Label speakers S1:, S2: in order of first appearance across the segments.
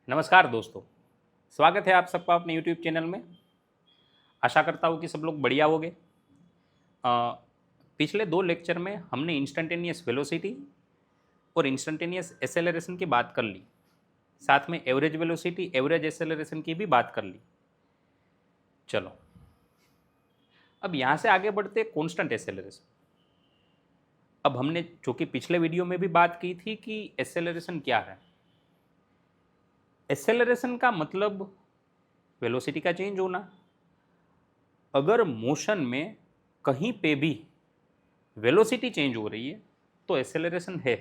S1: नमस्कार दोस्तों, स्वागत है आप सबका अपने YouTube चैनल में। आशा करता हूँ कि सब लोग बढ़िया होंगे। पिछले 2 लेक्चर में हमने इंस्टंटेनियस वेलोसिटी और इंस्टंटेनियस एसेलरेशन की बात कर ली, साथ में एवरेज वेलोसिटी, एवरेज एसेलरेशन की भी बात कर ली। चलो अब यहाँ से आगे बढ़ते कॉन्स्टेंट एसेलरेशन। अब हमने जो कि पिछले वीडियो में भी बात की थी कि एसेलरेशन क्या है। एसेलरेशन का मतलब वेलोसिटी का चेंज होना। अगर मोशन में कहीं पे भी वेलोसिटी चेंज हो रही है तो एसेलरेशन है।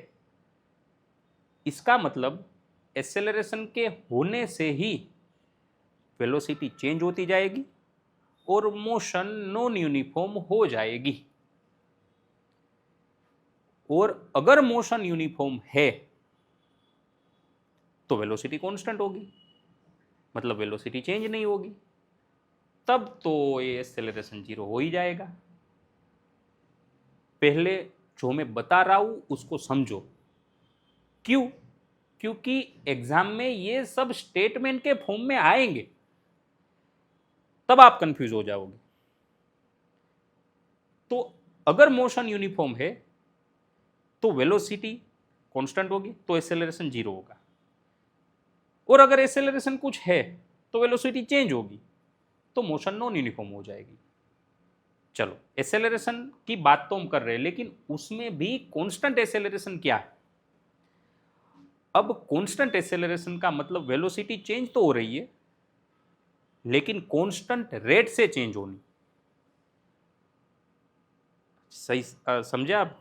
S1: इसका मतलब एसेलरेशन के होने से ही वेलोसिटी चेंज होती जाएगी और मोशन नॉन यूनिफॉर्म हो जाएगी। और अगर मोशन यूनिफॉर्म है तो वेलोसिटी कांस्टेंट होगी, मतलब वेलोसिटी चेंज नहीं होगी। तब तो ये एसेलरेशन जीरो हो ही जाएगा। पहले जो मैं बता रहा हूं उसको समझो। क्यों? क्योंकि एग्जाम में ये सब स्टेटमेंट के फॉर्म में आएंगे, तब आप कंफ्यूज हो जाओगे। तो अगर मोशन यूनिफॉर्म है तो वेलोसिटी कांस्टेंट होगी, तो एसेलरेशन जीरो होगा। और अगर एसेलरेशन कुछ है तो वेलोसिटी चेंज होगी, तो मोशन नॉन यूनिफॉर्म हो जाएगी। चलो, एसेलरेशन की बात तो हम कर रहे हैं, लेकिन उसमें भी कांस्टेंट एसेलरेशन क्या है? अब कांस्टेंट एसेलरेशन का मतलब वेलोसिटी चेंज तो हो रही है, लेकिन कांस्टेंट रेट से चेंज होनी। सही समझे आप?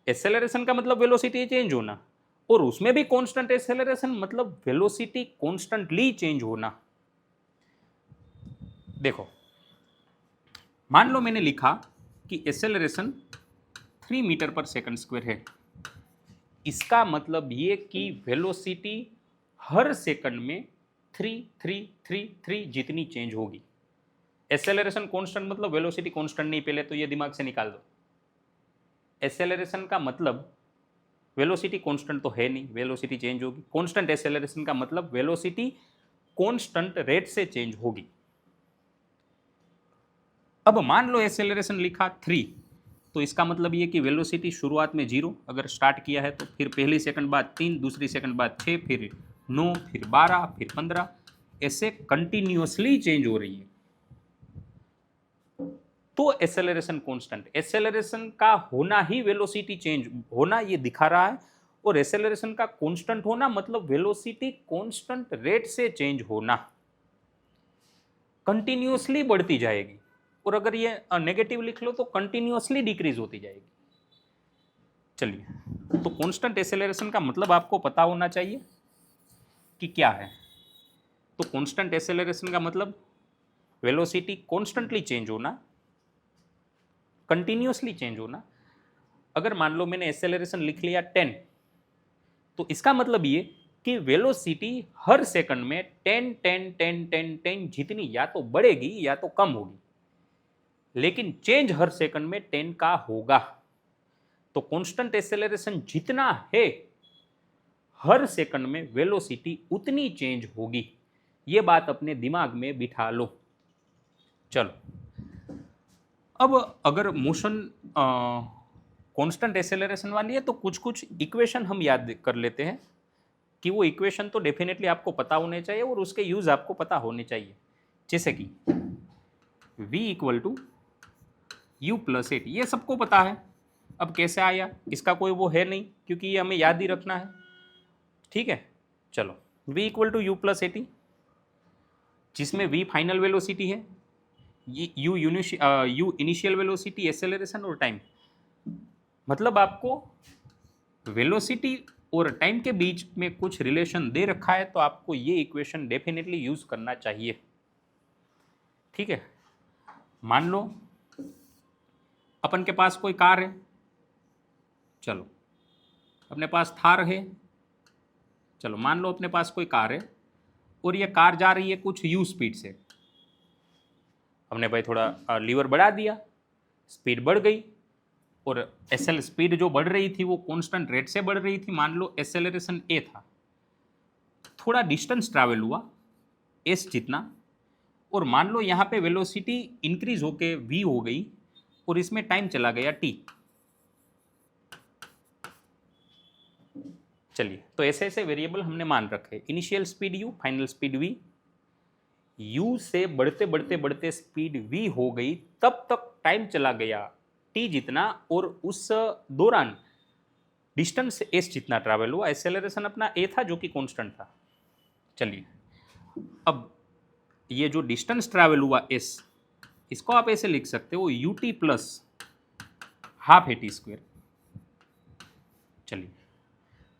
S1: एसेलरेशन का मतलब वेलोसिटी चेंज होना, और उसमें भी कांस्टेंट एसेलरेशन मतलब वेलोसिटी कांस्टेंटली चेंज होना। देखो, मान लो मैंने लिखा कि acceleration 3 metre per second square है। इसका मतलब ये कि वेलोसिटी हर सेकंड में 3333 जितनी चेंज होगी। एसेलरेशन कांस्टेंट मतलब वेलोसिटी कांस्टेंट नहीं, पहले तो ये दिमाग से निकाल दो। एसेलरेशन का मतलब वेलोसिटी कांस्टेंट तो है नहीं, वेलोसिटी चेंज होगी। कांस्टेंट एसेलरेशन का मतलब वेलोसिटी कांस्टेंट रेट से चेंज होगी। अब मान लो एसेलरेशन लिखा 3, तो इसका मतलब ये कि वेलोसिटी शुरुआत में 0 अगर स्टार्ट किया है, तो फिर पहली सेकंड बाद 3, दूसरी सेकंड बाद 6, फिर 9, फिर 12, फिर 15, ऐसे कंटिन्यूअसली चेंज हो रही है। तो एसेलरेशन कांस्टेंट, एसेलरेशन का होना ही वेलोसिटी चेंज होना ये दिखा रहा है, और एसेलरेशन का कांस्टेंट होना मतलब वेलोसिटी कांस्टेंट रेट से चेंज होना, कंटिन्यूअसली बढ़ती जाएगी। और अगर ये नेगेटिव लिख लो तो कंटिन्यूअसली डिक्रीज होती जाएगी। चलिए, तो कांस्टेंट एसेलरेशन का मतलब आपको पता होना चाहिए कि क्या है। तो कांस्टेंट एसेलरेशन का मतलब वेलोसिटी कांस्टेंटली चेंज होना, कंटिन्यूअसली चेंज होना। अगर मान लो मैंने एसेलरेशन लिख लिया 10, तो इसका मतलब ये कि वेलोसिटी हर सेकंड में 10 10 10 10 10 जितनी या तो बढ़ेगी या तो कम होगी, लेकिन चेंज हर सेकंड में 10 का होगा। तो कांस्टेंट एसेलरेशन जितना है, हर सेकंड में वेलोसिटी उतनी चेंज होगी। ये बात अपने दिमाग में बिठा लो। चलो, अब अगर मोशन कांस्टेंट एसेलरेशन वाली है तो कुछ कुछ इक्वेशन हम याद कर लेते हैं, कि वो इक्वेशन तो डेफिनेटली आपको पता होने चाहिए और उसके यूज आपको पता होने चाहिए। जैसे कि v equal to you plus at, ये सबको पता है। अब कैसे आया इसका कोई वो है नहीं, क्योंकि ये हमें याद ही रखना है। ठीक है, चलो, v equal to you plus a t, जिसमें v फाइनल वेलोसिटी है, यू इनिशियल वेलोसिटी, एसेलरेशन और टाइम। मतलब आपको वेलोसिटी और टाइम के बीच में कुछ रिलेशन दे रखा है, तो आपको ये इक्वेशन डेफिनेटली यूज करना चाहिए। ठीक है, मान लो अपन के पास कोई कार है। चलो, अपने पास थार है। चलो, मान लो अपने पास कोई कार है और ये कार जा रही है कुछ यू स्पीड से। हमने भाई थोड़ा लीवर बढ़ा दिया, स्पीड बढ़ गई, और एसएल स्पीड जो बढ़ रही थी वो कांस्टेंट रेट से बढ़ रही थी। मान लो एसेलरेशन ए था, थोड़ा डिस्टेंस ट्रैवल हुआ एस जितना, और मान लो यहाँ पे वेलोसिटी इंक्रीज होके v हो गई और इसमें टाइम चला गया t। चलिए, तो ऐसे ऐसे वेरिएबल हमने मान रखे, initial speed u, final speed v। u से बढ़ते बढ़ते बढ़ते स्पीड v हो गई, तब तक टाइम चला गया t जितना, और उस दौरान डिस्टेंस s जितना ट्रैवल हुआ। एक्सेलरेशन अपना a था जो कि कांस्टेंट था। चलिए, अब ये जो डिस्टेंस ट्रैवल हुआ s, इसको आप ऐसे लिख सकते हो ut प्लस हाफ at²। चलिए,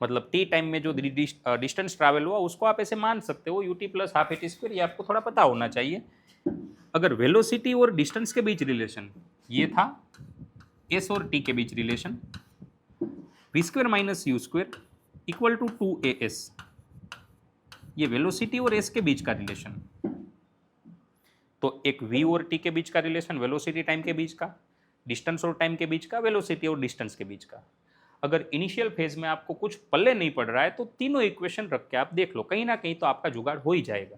S1: मतलब t टाइम में जो डिस्टेंस ट्रैवल हुआ उसको आप ऐसे मान सकते हो ut प्लस हाफ at²। ये आपको थोड़ा पता होना चाहिए। अगर वेलोसिटी और डिस्टेंस के बीच रिलेशन ये था, s और t के बीच relation v² minus u² equal to 2as, ये वेलोसिटी और s के बीच का रिलेशन। तो एक v और t के बीच का रिलेशन वेलोसिटी टाइम के बीच का, डिस्टेंस और टाइम के बीच का, वेलोसिटी और डिस्टेंस के बीच का। अगर इनिशियल फेज में आपको कुछ पल्ले नहीं पड़ रहा है तो तीनों इक्वेशन रख के आप देख लो, कहीं ना कहीं तो आपका जुगाड़ हो ही जाएगा।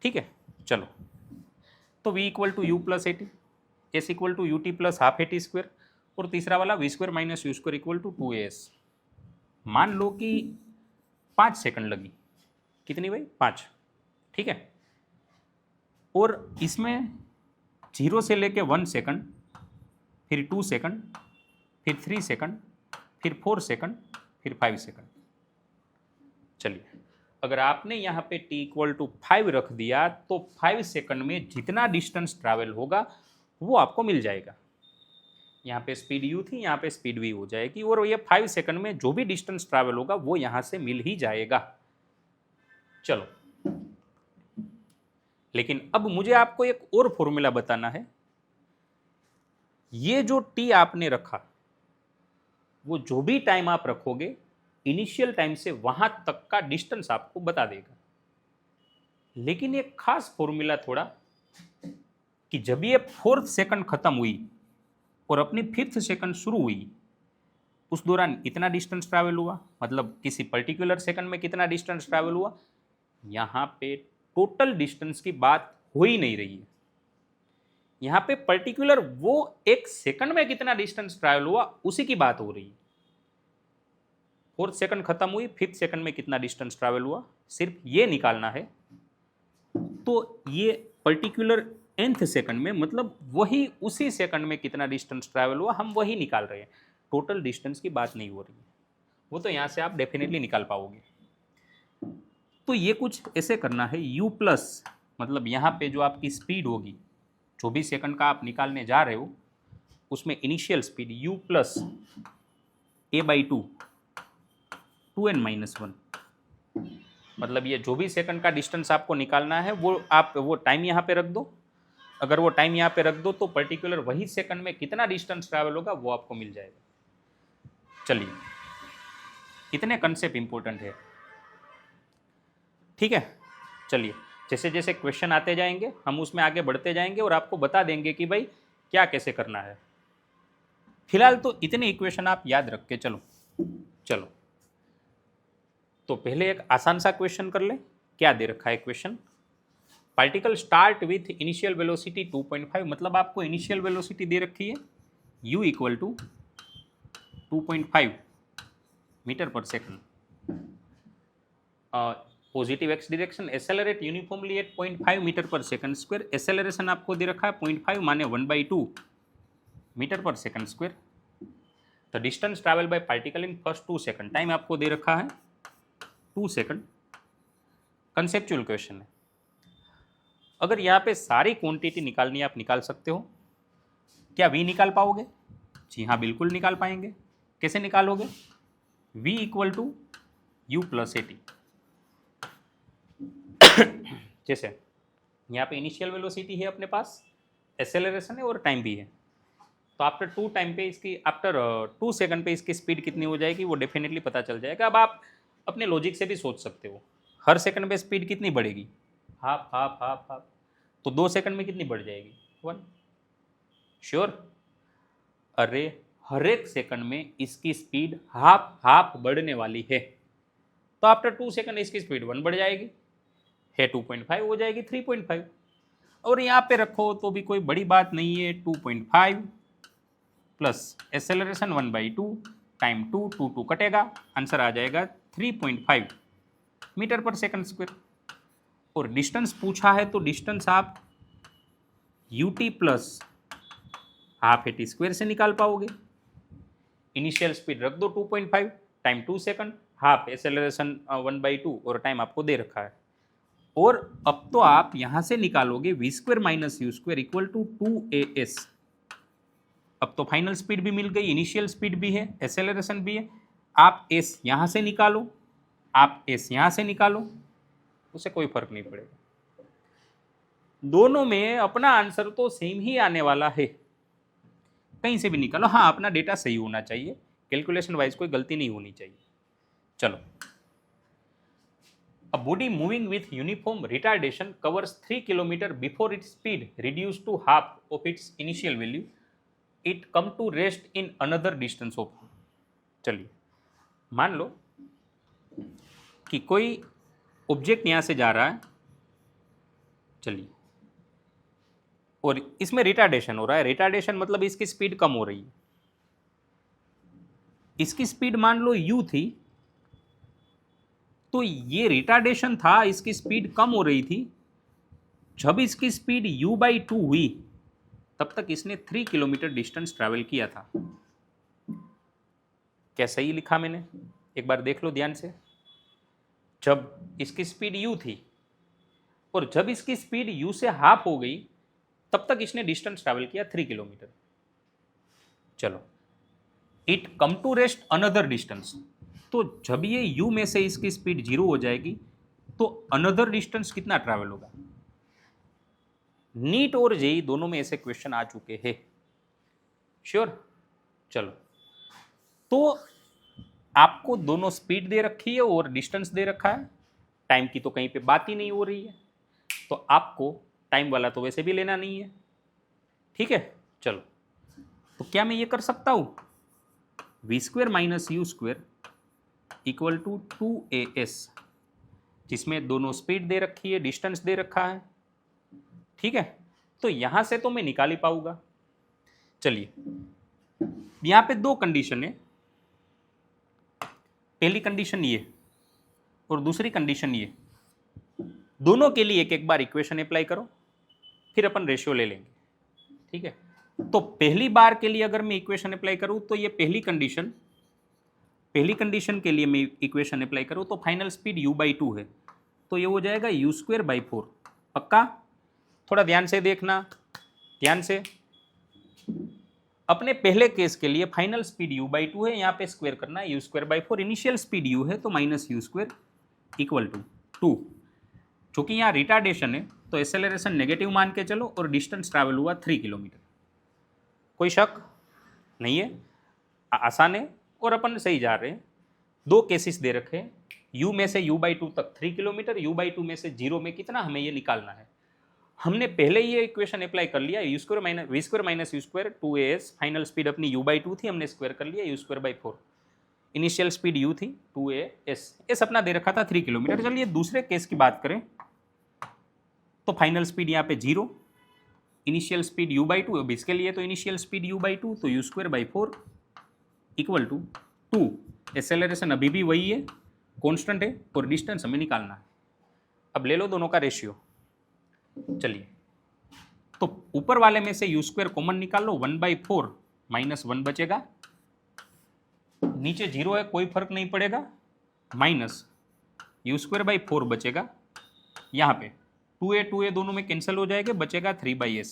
S1: ठीक है, चलो, तो v equal to you plus a t, s equal to ut plus half at², और तीसरा वाला v² minus u² equal to 2as। मान लो कि 5 सेकंड लगी, कितनी भाई? 5। ठीक है, और इसमें 0 से लेके 1 सेकंड, फिर 2 सेकंड, फिर 3 सेकंड, फिर 4 सेकंड, फिर 5 सेकंड। चलिए, अगर आपने यहाँ पे t इक्वल टू 5 रख दिया तो 5 सेकंड में जितना डिस्टेंस ट्रैवल होगा वो आपको मिल जाएगा। यहाँ पे स्पीड u थी, यहाँ पे स्पीड v हो जाएगी, और ये 5 सेकंड में जो भी डिस्टेंस ट्रैवल होगा वो यहाँ से मिल ही जाएगा। चलो, लेकिन अब मुझे आपको एक और फॉर्मूला बताना है। ये जो t आपने रखा, वो जो भी टाइम आप रखोगे इनिशियल टाइम से वहां तक का डिस्टेंस आपको बता देगा। लेकिन एक खास फॉर्मूला थोड़ा, कि जब ये 4th सेकंड खत्म हुई और अपनी 5th सेकंड शुरू हुई, उस दौरान इतना डिस्टेंस ट्रैवल हुआ, मतलब किसी पर्टिकुलर सेकंड में कितना डिस्टेंस ट्रैवल हुआ, यहाँ पे टोटल डिस्टेंस की बात हो ही नहीं रही है। यहाँ पे पर्टिकुलर वो एक सेकंड में कितना डिस्टेंस ट्रैवल हुआ उसी की बात हो रही है। 4th सेकंड खत्म हुई, 5th सेकंड में कितना डिस्टेंस ट्रैवल हुआ, सिर्फ ये निकालना है। तो ये पर्टिकुलर nth सेकंड में, मतलब वही उसी सेकंड में कितना डिस्टेंस ट्रैवल हुआ, हम वही निकाल रहे हैं। टोटल डिस्टेंस की बात नहीं हो रही है, वो तो यहाँ से आप डेफिनेटली निकाल पाओगे। तो ये कुछ ऐसे करना है, u प्लस, मतलब यहाँ पे जो आपकी स्पीड होगी, जो भी सेकंड का आप निकालने जा रहे हो, उसमें initial speed u plus a/2 2n-1, मतलब ये जो भी सेकंड का डिस्टेंस आपको निकालना है वो आप वो टाइम यहाँ पे रख दो। अगर वो टाइम यहाँ पे रख दो तो पर्टिकुलर वही सेकंड में कितना डिस्टेंस ट्रैवल होगा वो आपको मिल जाएगा। चलिए, इतने कंसेप्ट इंपॉर्टेंट है। ठीक है, चलिए, जैसे जैसे क्वेश्चन आते जाएंगे हम उसमें आगे बढ़ते जाएंगे और आपको बता देंगे कि भाई क्या कैसे करना है। फिलहाल तो इतने इक्वेशन आप याद रख के चलो। तो पहले एक आसान सा क्वेश्चन कर ले। क्या दे रखा है question? Particle start with initial velocity 2.5, मतलब आपको इनिशियल वेलोसिटी दे रखी है u equal to 2.5 metre per second, positive x direction, accelerate uniformly at 0.5 metre per second square. Acceleration आपको दे रखा है 0.5 माने 1/2 metre per second square. The distance travel by particle in first 2 second, time आपको दे रखा है 2 सेकंड। कंसेप्चुअल क्वेश्चन है। अगर यहाँ पे सारी क्वांटिटी निकालनी है, आप निकाल सकते हो। क्या v निकाल पाओगे? जी हाँ, बिल्कुल निकाल पाएंगे। कैसे निकालोगे? v equal to you plus a t. जैसे यहाँ पे इनिशियल वेलोसिटी है अपने पास, एक्सेलरेशन है और टाइम भी है, तो आफ्टर 2 सेकंड पे इसकी स्पीड कितनी हो जाएगी वो डेफिनेटली पता चल जाएगा। अब आप अपने लॉजिक से भी सोच सकते हो, हर सेकंड पे स्पीड कितनी बढ़ेगी? हाफ हाफ हाफ हाफ, तो 2 सेकंड में कितनी बढ़ जाएगी? 1। श्योर? अरे हर एक सेकंड में इसकी स्पीड हाफ हाफ बढ़ने वाली है। तो आफ्टर 2 सेकंड इसकी स्पीड 1 बढ़ जाएगी, है 2.5 हो जाएगी 3.5, और यहाँ पे रखो तो भी कोई बड़ी बात नहीं है। 2.5 प्लस एक्सेलरेशन 1/2 टाइम 2, 2 कटेगा, आंसर आ जाएगा 3.5 मीटर पर सेकंड स्क्वायर। और डिस्टेंस पूछा है तो डिस्टेंस आप ut plus half eighty square से निकाल पाओगे। इनिशियल स्पीड रख दो 2.5, टाइम 2 सेकंड, हाफ एक्सेलरेशन 1/2 और टाइम आपको दे रखा है। और अब तो आप यहां से निकालोगे v square minus u square equal to 2as। अब तो फाइनल स्पीड भी मिल गई, इनिशियल स्पीड भी है, एक्सेलरेशन भी है। आप s यहां से निकालो, आप s यहां से निकालो, उससे कोई फर्क नहीं पड़ेगा। दोनों में अपना आंसर तो सेम ही आने वाला है, कहीं से भी निकालो। हाँ, अपना डेटा सही होना चाहिए, कैलकुलेशन वाइज कोई गलती नहीं होनी चाहिए। चलो, A body moving with uniform retardation covers 3 km before its speed reduced to half of its initial value. It come to rest in another distance of। चलिए, मान लो कि कोई ऑब्जेक्ट यहां से जा रहा है, चलिए, और इसमें रिटार्डेशन हो रहा है। रिटार्डेशन मतलब इसकी स्पीड कम हो रही है। इसकी स्पीड मान लो u थी, तो ये रिटार्डेशन था, इसकी स्पीड कम हो रही थी। जब इसकी स्पीड u/2 हुई तब तक इसने 3 किलोमीटर डिस्टेंस ट्रैवल किया था। क्या सही लिखा मैंने? एक बार देख लो ध्यान से। जब इसकी स्पीड u थी और जब इसकी स्पीड u से हाफ हो गई तब तक इसने डिस्टेंस ट्रैवल किया 3 किलोमीटर। चलो, it come to rest another distance, तो जब ये u में से इसकी स्पीड 0 हो जाएगी तो अनदर डिस्टेंस कितना ट्रैवल होगा? नीट और जेई दोनों में ऐसे क्वेश्चन आ चुके हैं, श्योर। चलो, तो आपको दोनों स्पीड दे रखी है और डिस्टेंस दे रखा है, टाइम की तो कहीं पे बात ही नहीं हो रही है, तो आपको टाइम वाला तो वैसे भी लेना नहीं है, ठीक है। चलो, तो क्या मैं ये कर सकता हूं, v square minus u square equal to 2as, जिसमें दोनों स्पीड दे रखी है, डिस्टेंस दे रखा है, ठीक है। तो यहां से तो मैं निकाल ही पाऊंगा। चलिए, यहां पे दो कंडीशन है, पहली कंडीशन ये और दूसरी कंडीशन ये। दोनों के लिए एक एक बार इक्वेशन अप्लाई करो, फिर अपन रेशियो ले लेंगे, ठीक है। तो पहली बार के लिए अगर मैं इक्वेशन अप्लाई करूं तो ये पहली कंडीशन के लिए मैं इक्वेशन अप्लाई करूं तो फाइनल स्पीड u/2 है, तो ये हो जाएगा u²/4। पक्का? थोड़ा ध्यान से देखना, ध्यान से। अपने पहले केस के लिए फाइनल स्पीड u/2 है, यहाँ पे स्क्वायर करना है u²/4। इनिशियल स्पीड u है तो माइनस u² इक्वल टू 2। चूंकि यहाँ रिटार्डेशन है तो एक्सेलरेशन नेगेटिव मान के चलो, और डिस्टेंस ट्रैवल हुआ 3 किलोमीटर। कोई शक नहीं है, आसान है और अपन सही जा रहे हैं। दो केसेस दे रखे हैं, u में से u/2 तक 3 किलोमीटर, u/2 में से 0 में कितना, हमें ये निकालना है। हमने पहले ये इक्वेशन अप्लाई कर लिया, v square minus u square 2as, final speed अपनी u/2 थी, हमने स्क्वायर कर लिया u²/4। इनिशियल स्पीड u थी 2as, एस अपना दे रखा था 3 किलोमीटर। चलिए दूसरे केस की बात करें तो फाइनल स्पीड यहाँ पे 0, इनिशियल स्पीड u/2, अब इसके लिए तो इनिशियल स्पीड u/2 तो u²/4 इक्वल टू 2। एक्सेलरेशन अभी भी वही है, कांस्टेंट है, और डिस्टेंस हमें निकालना है। अब ले लो दोनों का रेशियो। चलिए, तो ऊपर वाले में से u² कॉमन निकाल लो, 1/4 माइनस 1 बचेगा, नीचे 0 है कोई फर्क नहीं पड़ेगा, माइनस u²/4 बचेगा। यहाँ पे 2a दोनों में कैंसिल हो जाएंगे, बचेगा 3/s।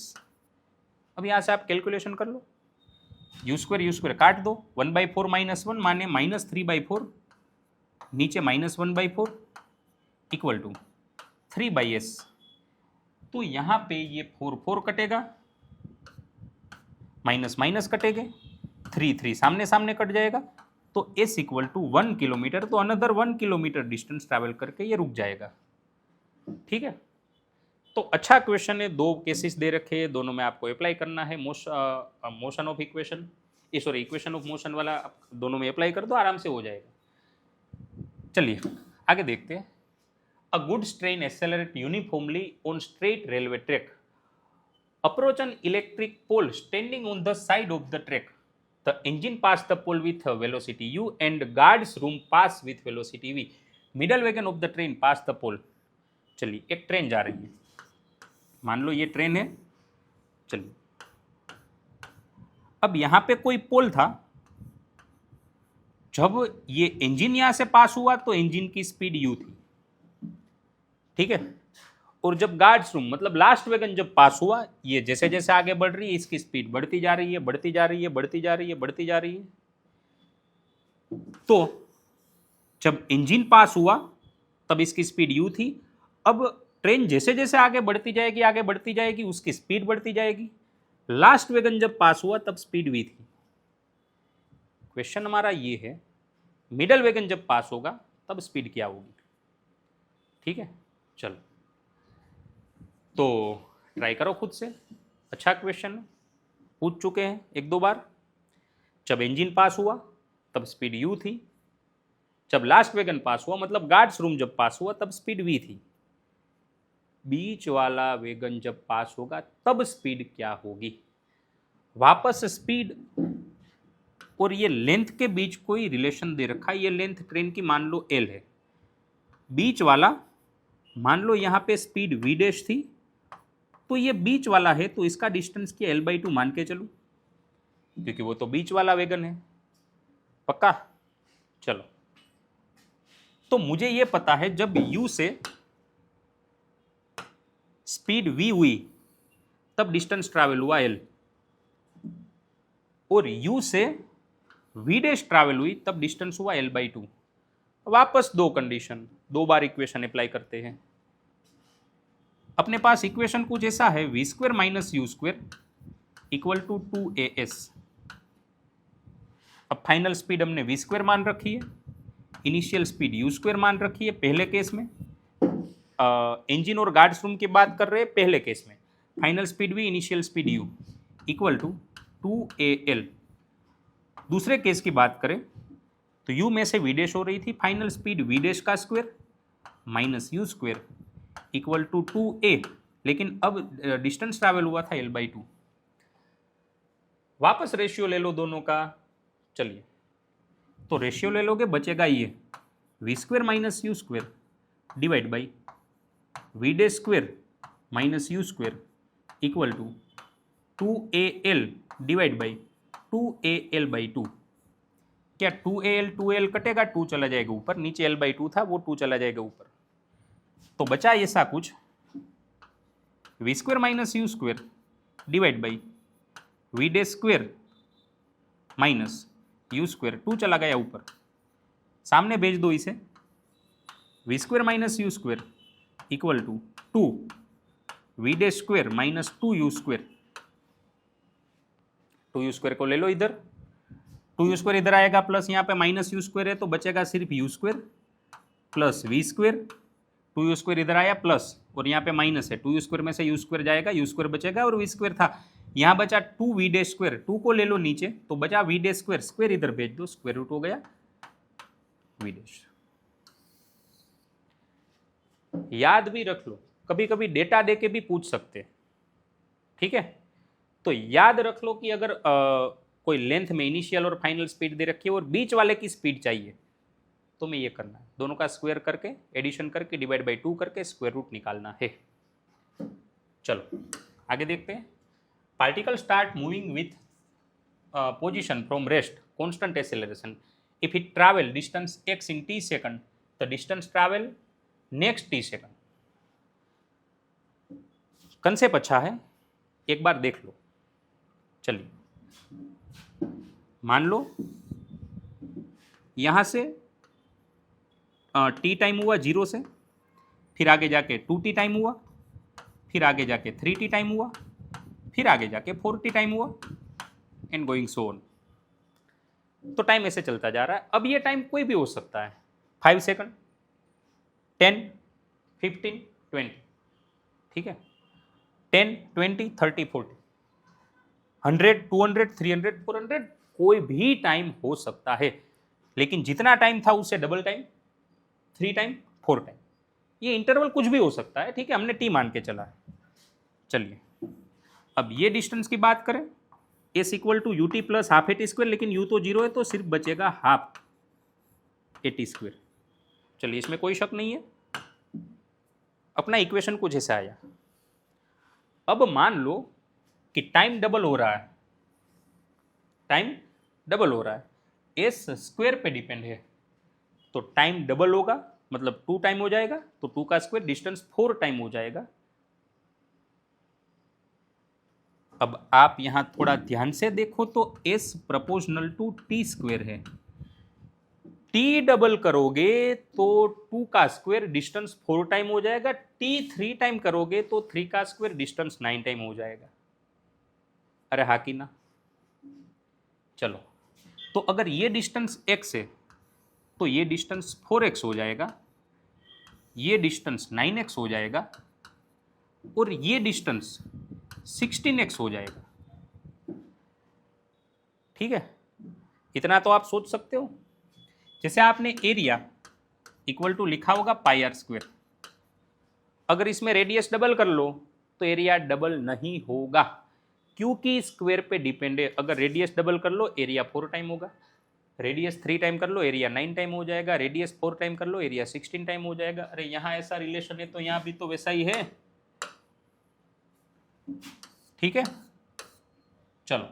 S1: अब यहाँ से आप कैलकुलेशन कर लो, u² काट दो, 1/4 माइनस 1 माने माइनस 3/4, नीचे माइनस 1/4 इक्वल टू 3/s। तो यहाँ पे ये 4 कटेगा, माइनस माइनस कटेंगे, 3 सामने सामने कट जाएगा, तो s इक्वल टू 1 किलोमीटर, तो अनदर 1 किलोमीटर डिस्टेंस ट्रैवल करके ये रुक जाएगा, ठीक है। तो अच्छा क्वेश्चन है, दो केसेस दे रखे हैं, दोनों में आपको अप्लाई करना है। Motion of equation, equation of motion वाला दोनों में अप्लाई कर दो, आराम से हो जाएगा। चलिए आगे देखते हैं। A goods train accelerate uniformly on straight railway track, approach an electric pole standing on the side of the track, the engine pass the pole with velocity u and guards room pass with velocity v, middle wagon of the train pass the pole. चलिए, एक train जा रही है, मान लो ये train है। चलिए, अब यहां पे कोई पोल था, जब ये इंजन यहां से पास हुआ तो इंजन की स्पीड u थी, ठीक है। और जब गार्ड्स रूम मतलब लास्ट वैगन जब पास हुआ, ये जैसे जैसे आगे बढ़ रही है इसकी स्पीड बढ़ती जा रही है, बढ़ती जा रही है, बढ़ती जा रही है, बढ़ती जा रही है। तो जब इंजन पास हुआ तब इसकी स्पीड u थी। अब ट्रेन जैसे जैसे आगे बढ़ती जाएगी, आगे बढ़ती जाएगी, उसकी स्पीड बढ़ती जाएगी। लास्ट वैगन जब पास हुआ तब स्पीड v थी। क्वेश्चन हमारा ये है, मिडल वैगन जब पास होगा तब स्पीड क्या होगी? ठीक है, चलो तो ट्राई करो खुद से। अच्छा क्वेश्चन पूछ चुके हैं एक दो बार। जब इंजन पास हुआ तब स्पीड u थी, जब लास्ट वैगन पास हुआ मतलब गार्ड्स रूम जब पास हुआ तब स्पीड v थी। बीच वाला वैगन जब पास होगा तब स्पीड क्या होगी? वापस स्पीड और ये लेंथ के बीच कोई रिलेशन दे रखा है। ये लेंथ ट्रेन की मान लो l है, बीच वाला मान लो यहाँ पे स्पीड v डैश थी, तो ये बीच वाला है तो इसका डिस्टेंस क्या l/2 मान के चलूं, क्योंकि वो तो बीच वाला वैगन है। पक्का? चलो, तो मुझे ये पता है जब u से स्पीड v हुई तब डिस्टेंस ट्रैवल हुआ l, और u से v डैश ट्रैवल हुई तब डिस्टेंस हुआ l/2। वापस दो कंडीशन, दो बार इक्वेशन अप्लाई करते हैं। अपने पास इक्वेशन कुछ ऐसा है, v² minus u² equal to 2as। अब फाइनल स्पीड हमने v² मान रखी है, इनिशियल स्पीड u² मान रखी है पहले केस में। इंजन और गार्ड्स रूम की बात कर रहे हैं पहले केस में। Final speed v, initial speed u equal to 2al। दूसरे केस की बात करें तो u में से v डैश हो रही थी, फाइनल स्पीड v डैश का square minus u² equal to 2a, लेकिन अब डिस्टेंस ट्रैवल हुआ था l/2। वापस रेशियो ले लो दोनों का। चलिए, तो रेशियो ले लोगे, बचेगा ये v² minus u² divide by v dash square minus u² equal to 2al divide by 2al/2। क्या 2al कटेगा, 2 चला जाएगा ऊपर, नीचे l/2 था वो 2 चला जाएगा ऊपर, तो बचा ऐसा कुछ v² minus u² divide by v dash square minus u², 2 चला गया ऊपर, सामने भेज दो इसे, v² minus u² equal to 2 v dash square minus 2u²। 2u² को ले लो इधर, 2u² इधर आएगा प्लस यहाँ पे माइनस u² है तो बचेगा सिर्फ u² प्लस v²। 2u² इधर आया प्लस और यहाँ पे माइनस है, 2u² में से u² जाएगा, u² बचेगा और v² था, यहाँ बचा 2v डैश स्क्वायर, 2 को ले लो नीचे तो बचा v डैश स्क्वायर, स्क्वायर इधर भेज दो, स्क्वायर रूट हो गया v डैश। याद भी रख लो, कभी कभी डेटा दे के भी पूछ सकते हैं, ठीक है। तो याद रख लो कि अगर कोई लेंथ में इनिशियल और फाइनल स्पीड दे रखी है और बीच वाले की स्पीड चाहिए तो मैं ये करना है, दोनों का स्क्वायर करके एडिशन करके डिवाइड बाई 2 करके स्क्वायर रूट निकालना है। चलो आगे देखते हैं। Particle start moving with position from rest constant acceleration if it travel distance x in t second, the distance travel next t second. Concept अच्छा है, एक बार देख लो। चलिए, मान लो यहां से t टाइम हुआ 0 से, फिर आगे जाके 2t टाइम हुआ, फिर आगे जाके 3t टाइम हुआ, फिर आगे जाके 4t टाइम हुआ एंड गोइंग सो ऑन। तो टाइम ऐसे चलता जा रहा है। अब ये टाइम कोई भी हो सकता है, 5 सेकंड, 10, 15, 20, ठीक है, 10, 20, 30, 40, 100, 200, 300, 400, कोई भी टाइम हो सकता है, लेकिन जितना टाइम था उससे डबल टाइम 3 टाइम 4 टाइम, ये इंटरवल कुछ भी हो सकता है, ठीक है, हमने टी मान के चला है। चलिए अब ये डिस्टेंस की बात करें, s equal to u t plus half a t square, लेकिन यू तो जीरो है तो सिर्फ बचेगा हाफ ए टी स्क्वेयर। चलिए इसमें कोई शक नहीं है, अपना इक्वेशन कुछ ऐसा आया। अब मान लो कि टाइम डबल हो रहा है, टाइम डबल हो रहा है, एस स्क्वायर पे डिपेंड है, तो टाइम डबल होगा मतलब 2 टाइम हो जाएगा, तो 2 का स्क्वायर डिस्टेंस 4 टाइम हो जाएगा। अब आप यहां थोड़ा ध्यान से देखो तो s proportional to t square है, टी डबल करोगे तो 2 का स्क्वायर डिस्टेंस 4 टाइम हो जाएगा, टी 3 टाइम करोगे तो 3 का स्क्वायर डिस्टेंस 9 टाइम हो जाएगा। अरे हाँ कि ना? चलो तो अगर ये डिस्टेंस x है तो ये डिस्टेंस 4x हो जाएगा, ये डिस्टेंस 9x हो जाएगा और ये डिस्टेंस 16x हो जाएगा। ठीक है, इतना तो आप सोच सकते हो। जैसे आपने एरिया इक्वल टू लिखा होगा पाई आर स्क्वायर, अगर इसमें रेडियस डबल कर लो तो एरिया डबल नहीं होगा, क्योंकि स्क्वायर पे डिपेंड है। अगर रेडियस डबल कर लो एरिया 4 टाइम होगा, रेडियस 3 टाइम कर लो एरिया 9 टाइम हो जाएगा, रेडियस 4 टाइम कर लो एरिया 16 टाइम हो जाएगा। अरे यहाँ ऐसा रिलेशन है तो यहाँ भी तो वैसा ही है। ठीक है, चलो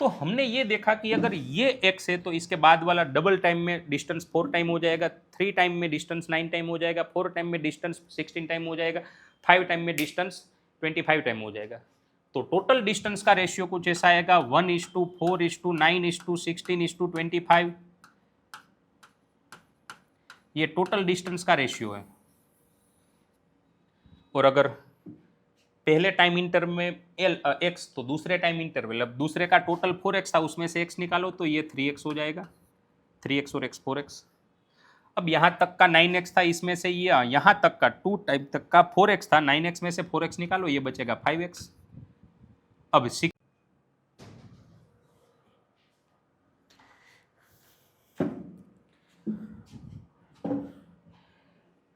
S1: तो हमने ये देखा कि अगर ये x है तो इसके बाद वाला डबल टाइम में डिस्टेंस 4 टाइम हो जाएगा, 3 टाइम में डिस्टेंस 9 टाइम हो जाएगा, 4 टाइम में डिस्टेंस 16 टाइम हो जाएगा, 5 टाइम में डिस्टेंस 25 टाइम हो जाएगा। तो टोटल डिस्टेंस का रेशियो कुछ ऐसा आएगा 1:4:9:16:25। ये टोटल डिस्टेंस का रेशियो है। और अगर पहले टाइम इंटरवल में x तो दूसरे टाइम इंटरवल, अब दूसरे का टोटल 4x था उसमें से x निकालो तो ये 3x हो जाएगा, 3x और x 4x। अब यहाँ तक का 9x था, इसमें से ये यहाँ तक का 2 टाइम तक का 4x था, 9x में से 4x निकालो ये बचेगा 5x। अब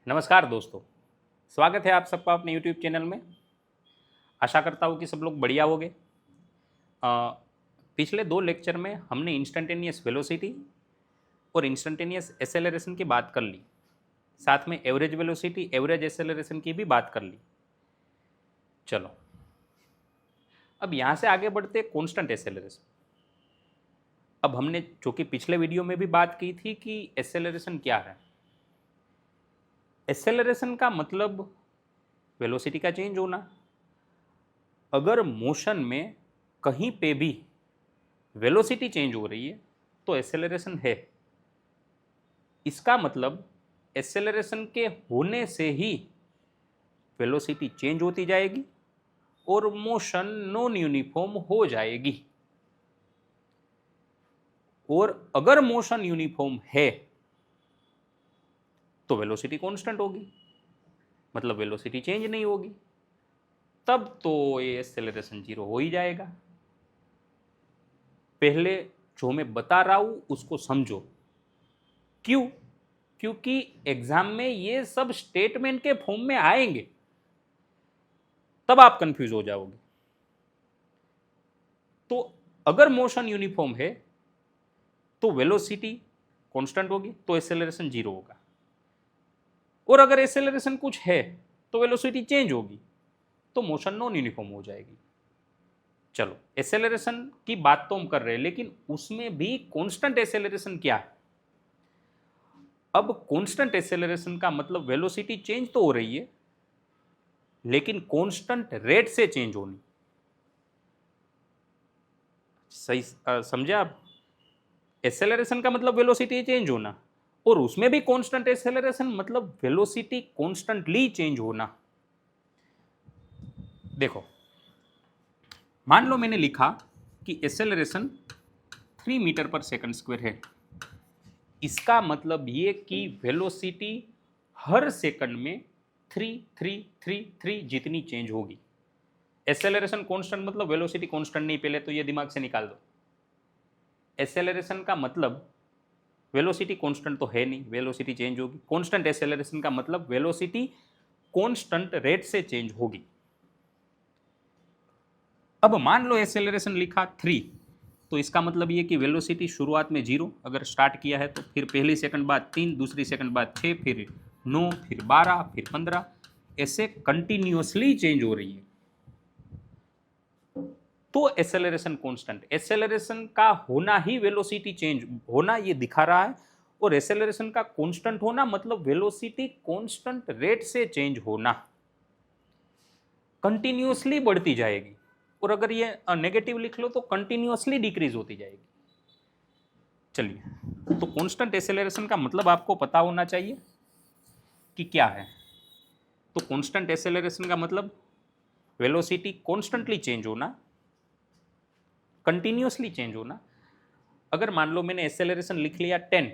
S1: नमस्कार दोस्तों, स्वागत है आप सबका अपने YouTube चैनल में। आशा करता हूँ कि सब लोग बढ़िया होंगे। पिछले 2 लेक्चर में हमने इंस्टेंटेनियस वेलोसिटी और इंस्टेंटेनियस एसेलरेशन की बात कर ली, साथ में एवरेज वेलोसिटी एवरेज एसेलरेशन की भी बात कर ली। चलो अब यहाँ से आगे बढ़ते कांस्टेंट एसेलरेशन। अब हमने जो कि पिछले वीडियो में भी बात की थी कि एसेलरेशन क्या है। एसेलरेशन का मतलब वेलोसिटी का चेंज होना। अगर मोशन में कहीं पे भी वेलोसिटी चेंज हो रही है तो एसेलरेशन है। इसका मतलब एसेलरेशन के होने से ही वेलोसिटी चेंज होती जाएगी और मोशन नॉन यूनिफॉर्म हो जाएगी। और अगर मोशन यूनिफॉर्म है तो वेलोसिटी कांस्टेंट होगी, मतलब वेलोसिटी चेंज नहीं होगी, तब तो ये एसेलरेशन 0 हो ही जाएगा। पहले जो मैं बता रहा हूं उसको समझो। क्यों? क्योंकि एग्जाम में ये सब स्टेटमेंट के फॉर्म में आएंगे, तब आप कंफ्यूज हो जाओगे। तो अगर मोशन यूनिफॉर्म है तो वेलोसिटी कांस्टेंट होगी तो एसेलरेशन 0 होगा, और अगर एसेलरेशन कुछ है तो वेलोसिटी चेंज होगी तो मोशन नॉन यूनिफॉर्म हो जाएगी। चलो एसेलरेशन की बात तो हम कर रहे हैं, लेकिन उसमें भी कांस्टेंट एसेलरेशन क्या है? अब कांस्टेंट एसेलरेशन का मतलब वेलोसिटी चेंज तो हो रही है लेकिन कांस्टेंट रेट से चेंज होनी। सही समझे आप? एसेलरेशन का मतलब वेलोसिटी चेंज होना, और उसमें भी कांस्टेंट एसेलरेशन मतलब वेलोसिटी कांस्टेंटली चेंज होना। देखो मान लो मैंने लिखा कि acceleration 3 metre per second square है। इसका मतलब ये कि वेलोसिटी हर सेकंड में 3 जितनी चेंज होगी। एसेलरेशन कांस्टेंट मतलब वेलोसिटी कांस्टेंट नहीं, पहले तो ये दिमाग से निकाल दो। एसेलरेशन का मतलब वेलोसिटी कांस्टेंट तो है नहीं, वेलोसिटी चेंज होगी। कांस्टेंट एक्सेलरेशन का मतलब वेलोसिटी कांस्टेंट रेट से चेंज होगी। अब मान लो एक्सेलरेशन लिखा 3, तो इसका मतलब ये कि वेलोसिटी शुरुआत में 0 अगर स्टार्ट किया है तो फिर पहली सेकंड बाद 3, दूसरी सेकंड बाद 6, फिर 9, फिर 12, फिर 15, ऐसे कंटिन्यूअसली चेंज हो रही है। तो एक्सेलरेशन कांस्टेंट, एक्सेलरेशन का होना ही वेलोसिटी चेंज होना ये दिखा रहा है, और एक्सेलरेशन का कांस्टेंट होना मतलब वेलोसिटी कांस्टेंट रेट से चेंज होना, कंटिन्यूअसली बढ़ती जाएगी। और अगर ये नेगेटिव लिख लो तो कंटिन्यूअसली डिक्रीज होती जाएगी। चलिए, तो कांस्टेंट एक्सेलरेशन का मतलब आपको पता होना चाहिए कि क्या है। तो कांस्टेंट एक्सेलरेशन का मतलब वेलोसिटी कांस्टेंटली चेंज होना, कंटिन्यूअसली चेंज होना। अगर मान लो मैंने एक्सेलरेशन लिख लिया 10,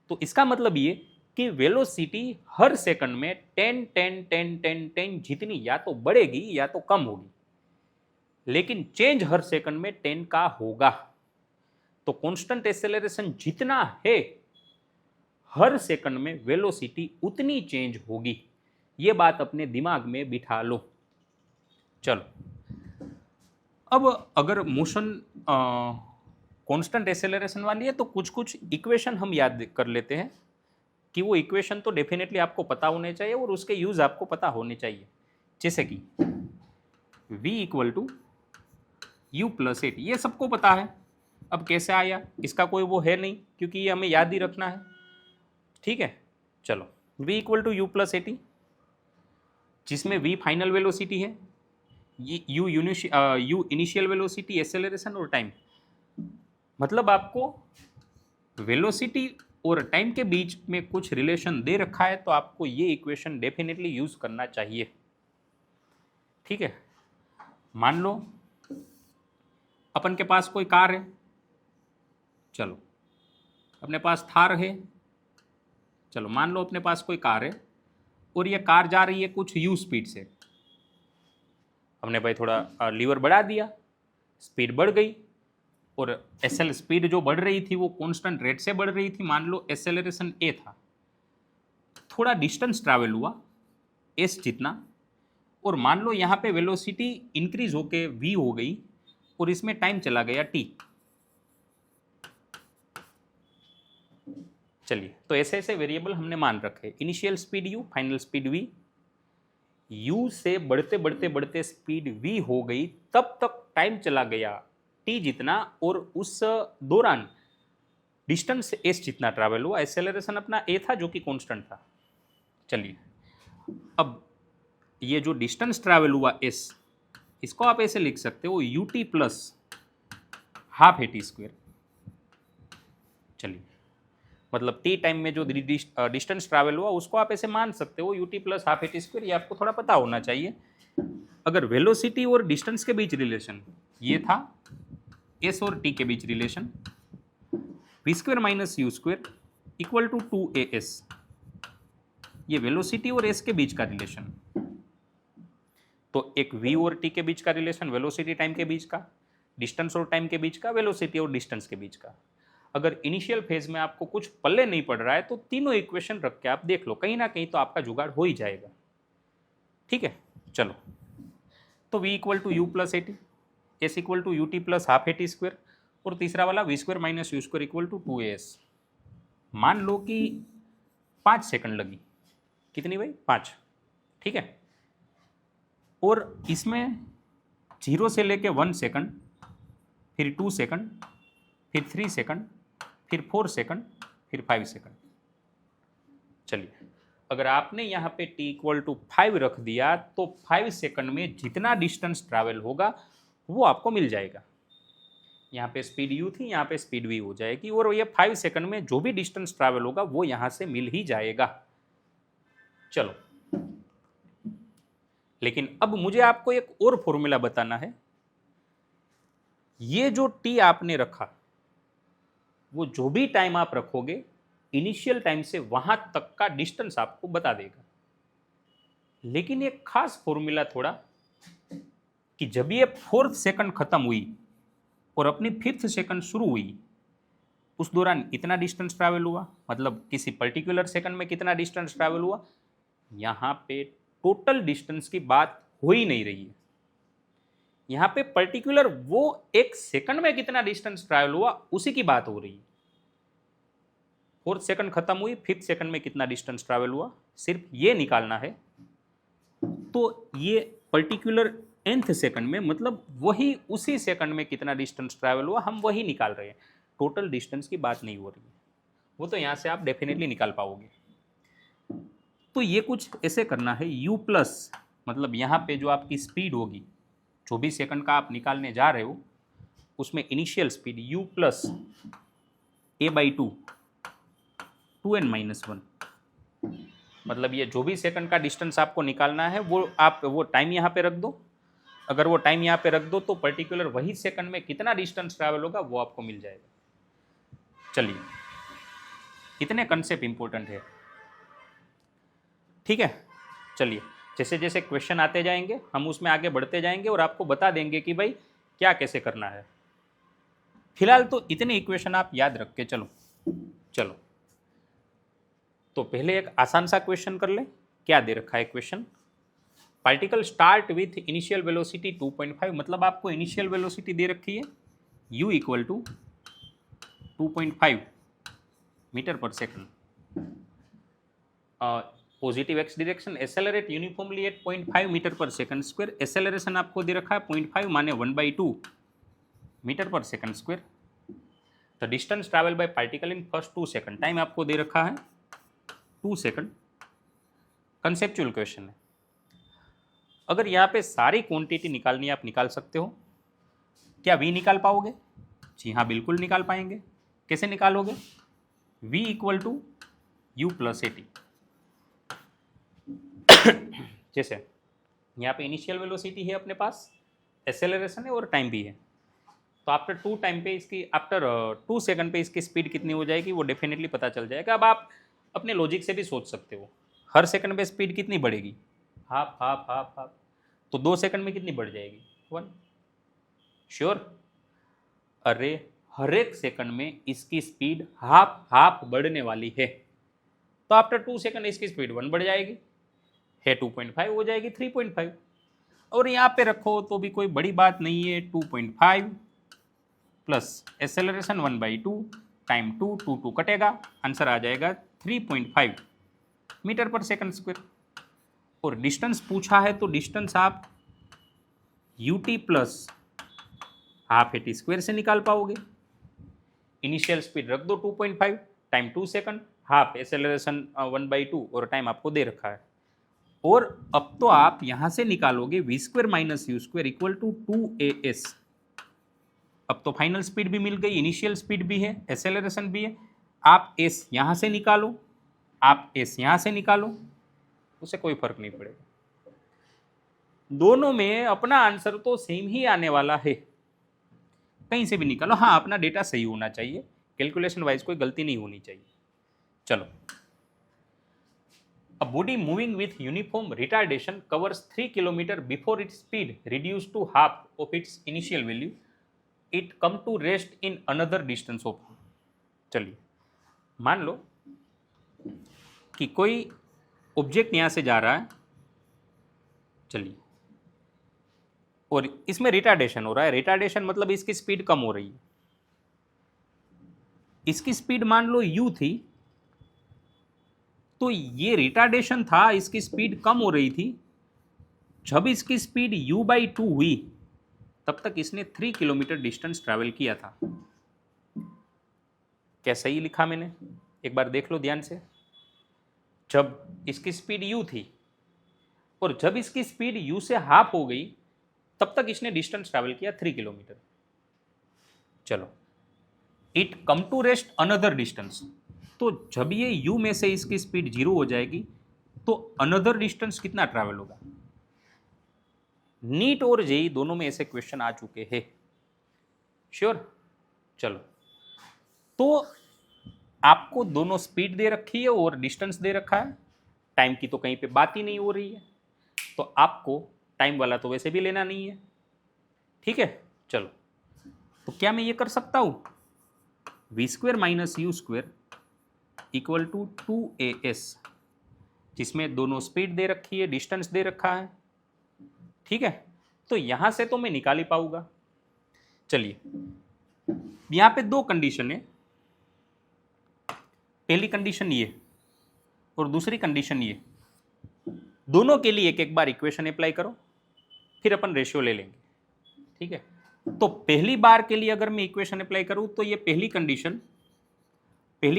S1: तो इसका मतलब ये कि वेलोसिटी हर सेकंड में 10 10 10 10 10 जितनी या तो बढ़ेगी या तो कम होगी, लेकिन चेंज हर सेकंड में 10 का होगा। तो कांस्टेंट एक्सेलरेशन जितना है हर सेकंड में वेलोसिटी उतनी चेंज होगी। ये बात अपने दिमाग में बिठा लो। चलो, अब अगर मोशन कांस्टेंट एक्सेलरेशन वाली है तो कुछ कुछ इक्वेशन हम याद कर लेते हैं कि वो इक्वेशन तो डेफिनेटली आपको पता होने चाहिए और उसके यूज आपको पता होने चाहिए। जैसे कि v equal to you plus a t, ये सबको पता है। अब कैसे आया इसका कोई वो है नहीं, क्योंकि ये हमें याद ही रखना है। ठीक है, चलो, v equal to you plus a t, जिसमें v फाइनल वेलोसिटी है, यू इनिशियल वेलोसिटी, एक्सेलरेशन और टाइम। मतलब आपको वेलोसिटी और टाइम के बीच में कुछ रिलेशन दे रखा है, तो आपको ये इक्वेशन डेफिनेटली यूज करना चाहिए। ठीक है, मान लो अपन के पास कोई कार है, चलो अपने पास थार है, चलो मान लो अपने पास कोई कार है और ये कार जा रही है कुछ यू स्पीड से। हमने भाई थोड़ा लीवर बढ़ा दिया, स्पीड बढ़ गई, और एसएल स्पीड जो बढ़ रही थी वो कांस्टेंट रेट से बढ़ रही थी। मान लो एक्सेलरेशन ए था, थोड़ा डिस्टेंस ट्रैवल हुआ एस जितना, और मान लो यहाँ पे वेलोसिटी इंक्रीज होके वी हो गई और इसमें टाइम चला गया टी। चलिए, तो ऐसे ऐसे वेरिएबल हमने मान रखे, initial speed u, final speed v. U से बढ़ते बढ़ते बढ़ते स्पीड वी हो गई, तब तक टाइम चला गया टी जितना, और उस दौरान डिस्टेंस एस जितना ट्रैवल हुआ। एक्सेलरेशन अपना ए था जो कि कांस्टेंट था। चलिए, अब ये जो डिस्टेंस ट्रैवल हुआ एस, इसको आप ऐसे लिख सकते हो you t plus half a t square. चलिए, मतलब टी टाइम में जो डिस्टेंस ट्रैवल हुआ उसको आप ऐसे मान सकते हो you t plus half a t square. ये आपको थोड़ा पता होना चाहिए। अगर वेलोसिटी और डिस्टेंस के बीच रिलेशन ये था, एस और टी के बीच relation, v square minus u square equal to 2as, ये वेलोसिटी और एस के बीच का रिलेशन। तो एक v और t के बीच का रिलेशन वेलोसिटी टाइम के बीच का, डिस्टेंस और टाइम के बीच का, वेलोसिटी और डिस्टेंस के बीच का। अगर इनिशियल फेज में आपको कुछ पल्ले नहीं पड़ रहा है तो तीनों इक्वेशन रख के आप देख लो, कहीं ना कहीं तो आपका जुगाड़ हो ही जाएगा। ठीक है, चलो, तो v equal to you plus a t, s equal to u t plus half a t square, और तीसरा वाला v square minus u square equal to 2as। मान लो कि 5 सेकंड लगी, कितनी भाई? 5। ठीक है, और इसमें 0 से लेके 1 सेकंड, फिर 2 सेकंड, फिर 3 सेकंड, फिर 4 सेकंड, फिर 5 सेकंड। चलिए, अगर आपने यहाँ पे t इक्वल टू 5 रख दिया तो 5 सेकंड में जितना डिस्टेंस ट्रैवल होगा वो आपको मिल जाएगा। यहाँ पे स्पीड u थी, यहाँ पे स्पीड v हो जाएगी, और ये 5 सेकंड में जो भी डिस्टेंस ट्रैवल होगा वो यहाँ से मिल ही जाएगा। चलो, लेकिन अब मुझे आपको एक और फॉर्मूला बताना है। ये जो t आपने रखा, वो जो भी टाइम आप रखोगे इनिशियल टाइम से वहां तक का डिस्टेंस आपको बता देगा। लेकिन एक खास फॉर्मूला थोड़ा, कि जब ये 4th सेकंड खत्म हुई और अपनी 5th सेकंड शुरू हुई, उस दौरान इतना डिस्टेंस ट्रैवल हुआ, मतलब किसी पर्टिकुलर सेकंड में कितना डिस्टेंस ट्रैवल हुआ। यहाँ पे टोटल डिस्टेंस की बात हो ही नहीं रही है, यहाँ पे पर्टिकुलर वो एक सेकंड में कितना डिस्टेंस ट्रैवल हुआ उसी की बात हो रही है। 4th सेकंड खत्म हुई, 5th सेकंड में कितना डिस्टेंस ट्रैवल हुआ, सिर्फ ये निकालना है। तो ये पर्टिकुलर nth सेकंड में, मतलब वही उसी सेकंड में कितना डिस्टेंस ट्रैवल हुआ हम वही निकाल रहे हैं, टोटल डिस्टेंस की बात नहीं हो रही है। वो तो यहाँ से आप डेफिनेटली निकाल पाओगे। तो ये कुछ ऐसे करना है, u प्लस, मतलब यहाँ पे जो आपकी स्पीड होगी, जो भी सेकंड का आप निकालने जा रहे हो, उसमें initial speed u plus a/2 2n-1, मतलब ये जो भी सेकंड का डिस्टेंस आपको निकालना है वो आप वो टाइम यहाँ पे रख दो। अगर वो टाइम यहाँ पे रख दो तो पर्टिकुलर वही सेकंड में कितना डिस्टेंस ट्रैवल होगा वो आपको मिल जाएगा। चलिए, इतने कंसेप्ट इंपॉर्टेंट है, ठीक है। चलिए, जैसे जैसे क्वेश्चन आते जाएंगे हम उसमें आगे बढ़ते जाएंगे और आपको बता देंगे कि भाई क्या कैसे करना है। फिलहाल तो इतने इक्वेशन आप याद रख के चलो। तो पहले एक आसान सा क्वेश्चन कर ले। क्या दे रखा है question, particle start with initial velocity 2.5, मतलब आपको इनिशियल वेलोसिटी दे रखी है u equal to 2.5 metre per second, positive x direction, accelerate uniformly at 0.5 metre per second square. Acceleration आपको दे रखा है 0.5 माने 1/2 metre per second square. The distance travel by particle in first 2 second, time आपको दे रखा है 2 सेकंड। कंसेप्चुअल क्वेश्चन है। अगर यहाँ पे सारी क्वांटिटी निकालनी है आप निकाल सकते हो। क्या v निकाल पाओगे? जी हाँ, बिल्कुल निकाल पाएंगे। कैसे निकालोगे? v equal to u plus a t. जैसे यहाँ पे इनिशियल वेलोसिटी है अपने पास, एक्सेलरेशन है और टाइम भी है, तो आफ्टर 2 सेकंड पे इसकी स्पीड कितनी हो जाएगी वो डेफिनेटली पता चल जाएगा। अब आप अपने लॉजिक से भी सोच सकते हो, हर सेकंड पे स्पीड कितनी बढ़ेगी? हाफ हाफ हाफ हाफ, तो 2 सेकंड में कितनी बढ़ जाएगी? 1। श्योर? अरे हर एक सेकंड में इसकी स्पीड हाफ हाफ बढ़ने वाली है, तो आफ्टर 2 सेकंड इसकी स्पीड 1 बढ़ जाएगी, है 2.5 हो जाएगी 3.5। और यहाँ पे रखो तो भी कोई बड़ी बात नहीं है, 2.5 प्लस एक्सेलरेशन 1/2 टाइम 2 कटेगा, आंसर आ जाएगा 3.5 मीटर पर सेकंड स्क्वायर। और डिस्टेंस पूछा है तो डिस्टेंस आप ut plus half a T square से निकाल पाओगे। इनिशियल स्पीड रख दो 2.5, टाइम 2 सेकंड, हाफ एक्सेलरेशन 1/2 और टाइम आपको दे रखा है। और अब तो आप यहां से निकालोगे v² minus u² equal to 2as। अब तो फाइनल स्पीड भी मिल गई, इनिशियल स्पीड भी है, एक्सेलरेशन भी है। आप s यहां से निकालो, आप s यहां से निकालो, उसे कोई फर्क नहीं पड़ेगा, दोनों में अपना आंसर तो सेम ही आने वाला है। कहीं से भी निकालो, हाँ अपना डेटा सही होना चाहिए, कैलकुलेशन वाइज कोई गलती नहीं होनी चाहिए। चलो, A body moving with uniform retardation covers 3 km before its speed reduced to half of its initial value. It come to rest in another distance of, चलिए मान लो कि कोई ऑब्जेक्ट यहाँ से जा रहा है, चलिए, और इसमें रिटार्डेशन हो रहा है। रिटार्डेशन मतलब इसकी स्पीड कम हो रही है। इसकी स्पीड मान लो u थी, तो ये रिटार्डेशन था, इसकी स्पीड कम हो रही थी। जब इसकी स्पीड u/2 हुई तब तक इसने 3 किलोमीटर डिस्टेंस ट्रैवल किया था। क्या सही लिखा मैंने? एक बार देख लो ध्यान से। जब इसकी स्पीड u थी और जब इसकी स्पीड u से हाफ हो गई तब तक इसने डिस्टेंस ट्रैवल किया 3 किलोमीटर। चलो, it come to rest another distance, तो जब ये u में से इसकी स्पीड 0 हो जाएगी तो अनदर डिस्टेंस कितना ट्रैवल होगा? नीट और जेई दोनों में ऐसे क्वेश्चन आ चुके हैं। श्योर? चलो, तो आपको दोनों स्पीड दे रखी है और डिस्टेंस दे रखा है, टाइम की तो कहीं पे बात ही नहीं हो रही है, तो आपको टाइम वाला तो वैसे भी लेना नहीं है। ठीक है, चलो, तो क्या मैं ये कर सकता हूं? V square minus u square equal to 2as, जिसमें दोनों स्पीड दे रखी है, डिस्टेंस दे रखा है। ठीक है, तो यहां से तो मैं निकाल ही पाऊंगा। चलिए, यहां पे दो कंडीशन है, पहली कंडीशन ये और दूसरी कंडीशन ये, दोनों के लिए एक एक बार इक्वेशन अप्लाई करो, फिर अपन रेशियो ले लेंगे। ठीक है, तो पहली बार के लिए अगर मैं इक्वेशन अप्लाई करूं तो ये पहली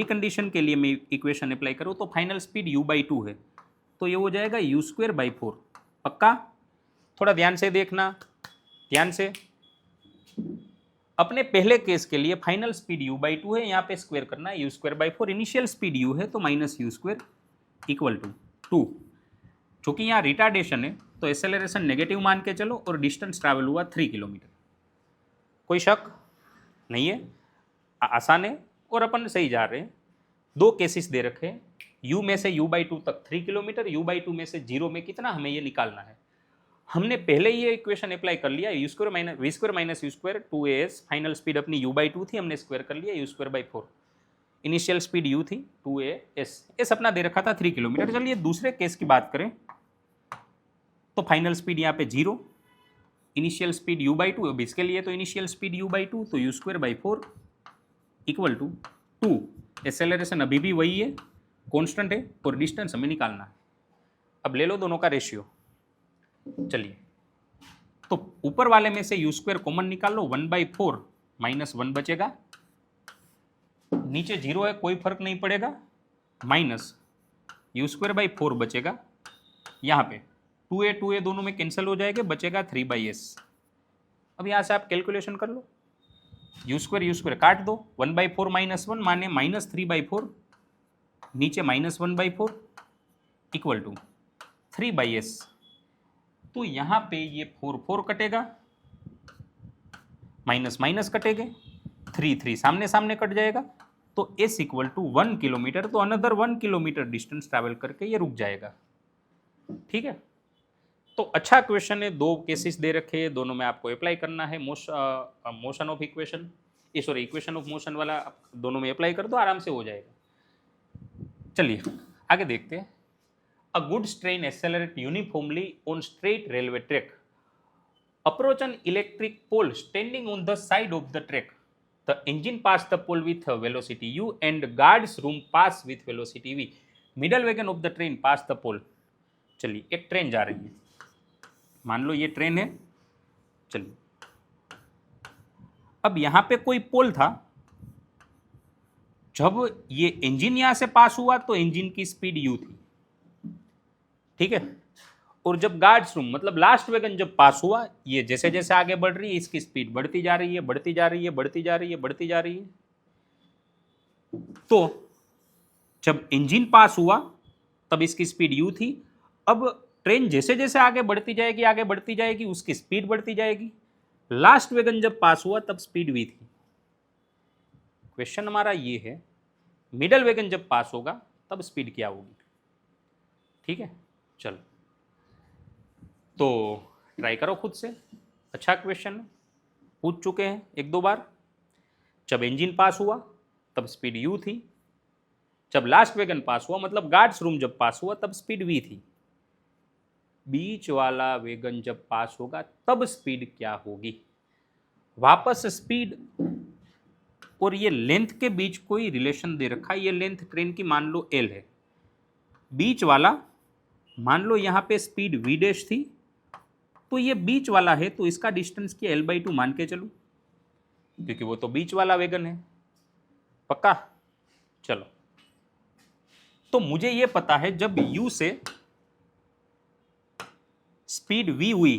S1: कंडीशन के लिए मैं इक्वेशन अप्लाई करूं तो फाइनल स्पीड u/2 है, तो ये हो जाएगा u²/4। पक्का? थोड़ा ध्यान से देखना, ध्यान से। अपने पहले केस के लिए फाइनल स्पीड u/2 है, यहाँ पे स्क्वायर करना है u²/4। इनिशियल स्पीड u है तो माइनस u² इक्वल टू 2। चूंकि यहाँ रिटार्डेशन है तो एक्सेलरेशन नेगेटिव मान के चलो, और डिस्टेंस ट्रैवल हुआ 3 किलोमीटर। कोई शक नहीं है, आसान है और अपन सही जा रहे हैं। दो केसेस दे रखे हैं, u में से u/2 तक 3 किलोमीटर, u/2 में से 0 में कितना, हमें ये निकालना है। हमने पहले ये इक्वेशन अप्लाई कर लिया, v² minus u² 2as, final speed अपनी u/2 थी, हमने स्क्वायर कर लिया u²/4। इनिशियल स्पीड u थी 2as, एस अपना दे रखा था 3 किलोमीटर। चलिए दूसरे केस की बात करें तो फाइनल स्पीड यहाँ पे 0, इनिशियल स्पीड u/2, अब इसके लिए तो इनिशियल स्पीड u/2 तो u²/4 इक्वल टू 2। एक्सेलरेशन अभी भी वही है, कांस्टेंट है, और डिस्टेंस हमें निकालना है। अब ले लो दोनों का रेशियो। चलिए, तो ऊपर वाले में से u² कॉमन निकाल लो, 1/4 माइनस 1 बचेगा, नीचे 0 है कोई फर्क नहीं पड़ेगा, माइनस u²/4 बचेगा। यहाँ पे 2a दोनों में कैंसिल हो जाएगा, बचेगा 3/s। अब यहाँ से आप कैलकुलेशन कर लो, u² काट दो, 1/4 माइनस 1 माने माइनस 3/4, नीचे माइनस 1/4 इक्वल टू 3/s। तो यहाँ पे ये 4 कटेगा, माइनस माइनस कटेंगे, 3 सामने सामने कट जाएगा, तो s इक्वल टू 1 किलोमीटर, तो अनदर 1 किलोमीटर डिस्टेंस ट्रैवल करके ये रुक जाएगा। ठीक है, तो अच्छा क्वेश्चन है, दो केसेस दे रखे हैं, दोनों में आपको अप्लाई करना है। Motion of equation, sorry equation of motion वाला दोनों में अप्लाई कर दो, आराम से हो जाएगा। चलिए आगे देखते हैं। A goods train accelerate uniformly on straight railway track. Approach an electric pole standing on the side of the track. The engine pass the pole with a velocity u and guard's room pass with velocity v. Middle wagon of the train pass the pole. चलिए, एक train जा रही है, मान लो ये train है। चलिए, अब यहां पे कोई पोल था, जब ये इंजन यहां से पास हुआ तो इंजन की स्पीड u थी। ठीक है, और जब गार्ड्स रूम मतलब लास्ट वैगन जब पास हुआ, ये जैसे जैसे आगे बढ़ रही है इसकी स्पीड बढ़ती जा रही है, बढ़ती जा रही है, बढ़ती जा रही है, बढ़ती जा रही है। तो जब इंजन पास हुआ तब इसकी स्पीड u थी। अब ट्रेन जैसे जैसे आगे बढ़ती जाएगी, उसकी स्पीड बढ़ती जाएगी। लास्ट वैगन जब पास हुआ तब स्पीड v थी। क्वेश्चन हमारा ये है, मिडल वैगन जब पास होगा तब स्पीड क्या होगी। ठीक है, चलो तो ट्राई करो खुद से। अच्छा क्वेश्चन पूछ चुके हैं 1-2 बार। जब इंजन पास हुआ तब स्पीड u थी, जब लास्ट वैगन पास हुआ मतलब गार्ड्स रूम जब पास हुआ तब स्पीड v थी। बीच वाला वैगन जब पास होगा तब स्पीड क्या होगी। वापस स्पीड और ये लेंथ के बीच कोई रिलेशन दे रखा है। ये लेंथ ट्रेन की मान लो l है, बीच वाला मान लो यहाँ पे स्पीड v' थी, तो ये बीच वाला है तो इसका डिस्टेंस की l/2 मान के चलो, क्योंकि वो तो बीच वाला वैगन है। पक्का? चलो, तो मुझे ये पता है जब u से स्पीड v हुई